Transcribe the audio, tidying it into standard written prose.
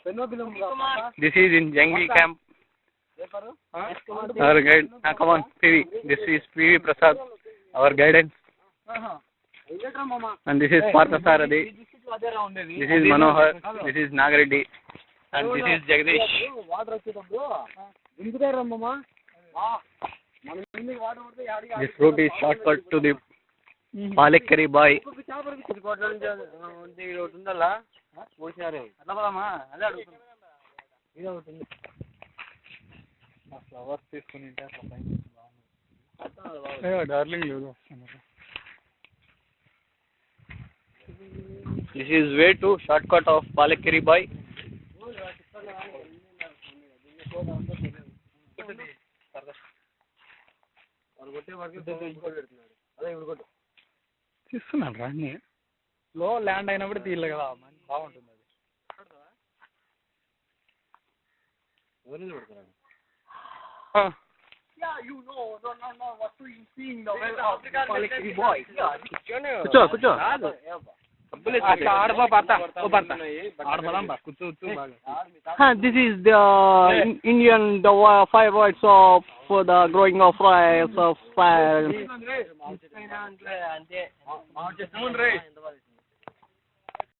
This is in jungle camp. Our guide, come on, PV. This is PV Prasad, our guidance. And this is Parthasarathi. This is Manohar. This is Nagareddy. And this is Jagdish. This route is shortcut to the Palekkari Boy. This is way to shortcut of Palekkari Boy. తీస్తున్నాను రా అన్నీ లో land అయినప్పుడు తీయలే కదా బాగుంటుంది అది కూర్చో కూర్చో This is the Indian fire rights of for the growing of rice of fire.